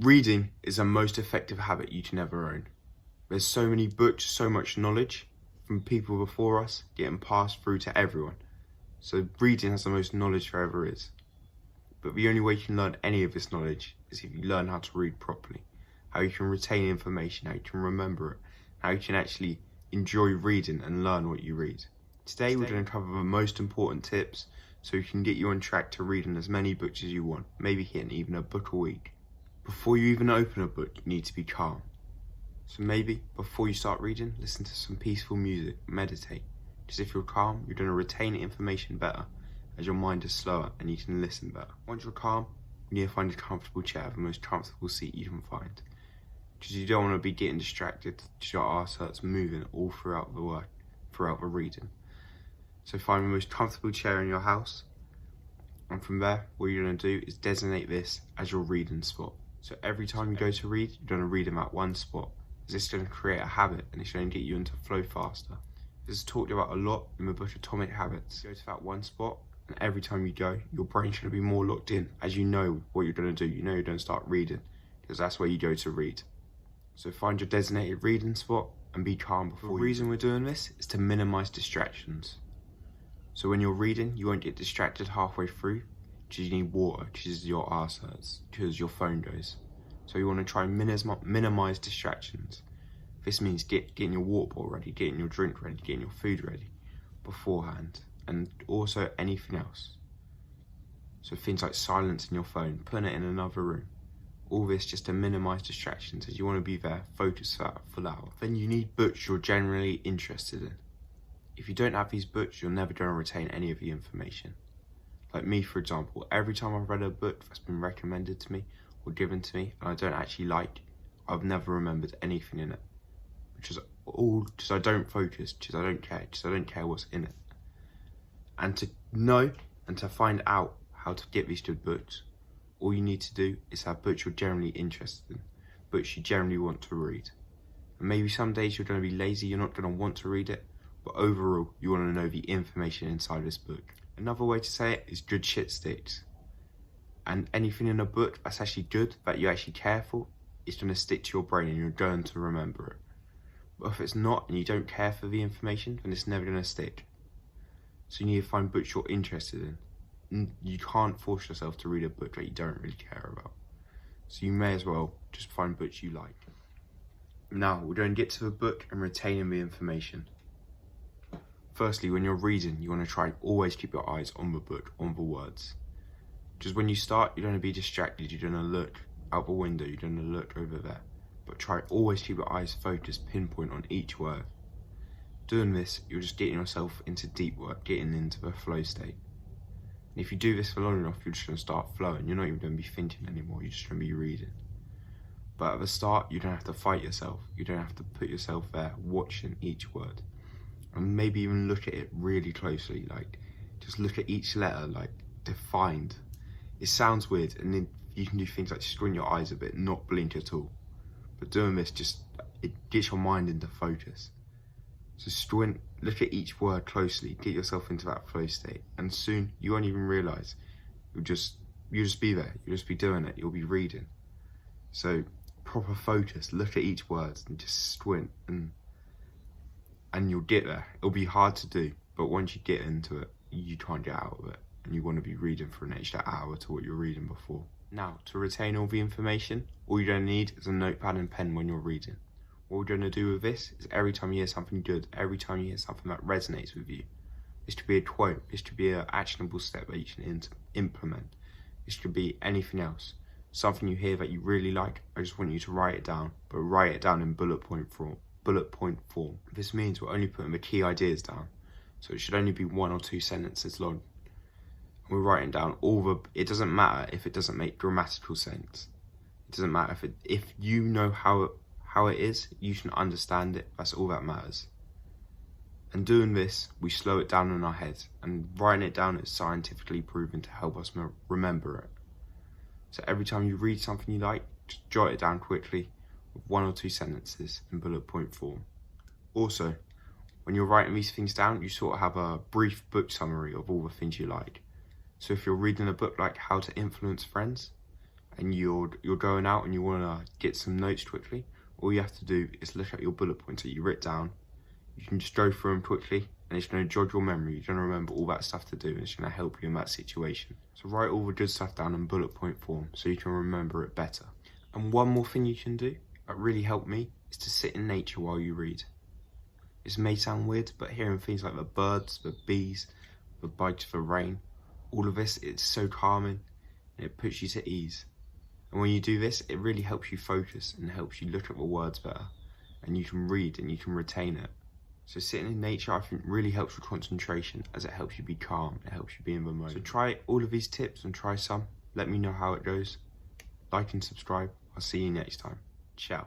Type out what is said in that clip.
Reading is the most effective habit you can ever own. There's so many books, so much knowledge from people before us getting passed through to everyone. So reading has the most knowledge there ever is. But the only way you can learn any of this knowledge is if you learn how to read properly. How you can retain information, how you can remember it, how you can actually enjoy reading and learn what you read. Today we're going to cover the most important tips so we can get you on track to reading as many books as you want, maybe hitting even a book a week. Before you even open a book, you need to be calm. So maybe before you start reading, listen to some peaceful music, meditate. Because if you're calm, you're going to retain information better as your mind is slower and you can listen better. Once you're calm, you need to find a comfortable chair, the most comfortable seat you can find. Because you don't want to be getting distracted, because your arse hurts moving all throughout the reading. So find the most comfortable chair in your house, and from there, what you're going to do is designate this as your reading spot. So every time you go to read, you're going to read them at one spot. This is going to create a habit and it's going to get you into flow faster. This is talked about a lot in the book Atomic Habits. You go to that one spot, and every time you go, your brain's going to be more locked in as you know what you're going to do. You know you're going to start reading because that's where you go to read. So find your designated reading spot and be calm before you. The reason we're doing this is to minimize distractions. So when you're reading, you won't get distracted halfway through because you need water, because your arse hurts, because your phone goes. So you want to try and minimize distractions. This means getting your water bottle ready, getting your drink ready, getting your food ready beforehand, and also anything else. So things like silencing your phone, putting it in another room. All this just to minimize distractions as you want to be there, focused for that full hour. Then you need books you're generally interested in. If you don't have these books, you're never going to retain any of the information. Like me, for example, every time I've read a book that's been recommended to me or given to me and I don't actually like, I've never remembered anything in it. Which is all because I don't focus, because I don't care what's in it. And to know and to find out how to get these good books, all you need to do is have books you're generally interested in, books you generally want to read. And maybe some days you're going to be lazy, you're not going to want to read it, but overall you want to know the information inside this book. Another way to say it is good shit sticks. And anything in a book that's actually good, that you actually care for, is going to stick to your brain and you're going to remember it. But if it's not and you don't care for the information, then it's never going to stick. So you need to find books you're interested in. And you can't force yourself to read a book that you don't really care about. So you may as well just find books you like. Now we're going to get to the book and retaining the information. Firstly, when you're reading, you want to try and always keep your eyes on the book, on the words. Because when you start, you're going to be distracted, you're going to look out the window, you're going to look over there. But try always keep your eyes focused, pinpoint on each word. Doing this, you're just getting yourself into deep work, getting into the flow state. And if you do this for long enough, you're just going to start flowing. You're not even going to be thinking anymore, you're just going to be reading. But at the start, you don't have to fight yourself. You don't have to put yourself there watching each word. And maybe even look at it really closely, like just look at each letter, like defined. It sounds weird, and then you can do things like squint your eyes a bit, not blink at all. But doing this, it gets your mind into focus. So squint, look at each word closely, get yourself into that flow state, and soon you won't even realise. You'll just be there, you'll just be doing it, you'll be reading. So proper focus, look at each word and just squint, and you'll get there. It'll be hard to do, but once you get into it, you can't get out of it, and you want to be reading for an extra hour to what you're reading before. Now, to retain all the information, all you're going to need is a notepad and pen when you're reading. What we're going to do with this is every time you hear something good, every time you hear something that resonates with you, this could be a quote, this could be an actionable step that you can implement, this could be anything else. Something you hear that you really like, I just want you to write it down, but write it down in bullet point form. This means we're only putting the key ideas down, so it should only be 1 or 2 sentences long. We're writing down it doesn't matter if it doesn't make grammatical sense. It doesn't matter if you know how it is, you can understand it, that's all that matters. And doing this, we slow it down in our heads, and writing it down is scientifically proven to help us remember it. So every time you read something you like, just jot it down quickly with 1 or 2 sentences in bullet point form. Also, when you're writing these things down, you sort of have a brief book summary of all the things you like. So if you're reading a book like How to Influence Friends, and you're going out and you want to get some notes quickly, all you have to do is look at your bullet points that you writ down. You can just go through them quickly, and it's going to jog your memory. You're going to remember all that stuff to do, and it's going to help you in that situation. So write all the good stuff down in bullet point form so you can remember it better. And one more thing you can do that really helped me is to sit in nature while you read. This may sound weird, but hearing things like the birds, the bees, the bites of the rain, all of this, it's so calming and it puts you to ease. And when you do this, it really helps you focus and helps you look at the words better, and you can read and you can retain it. So sitting in nature, I think, really helps with concentration, as it helps you be calm, it helps you be in the moment. So try all of these tips and try some. Let me know how it goes. Like and subscribe. I'll see you next time. Ciao.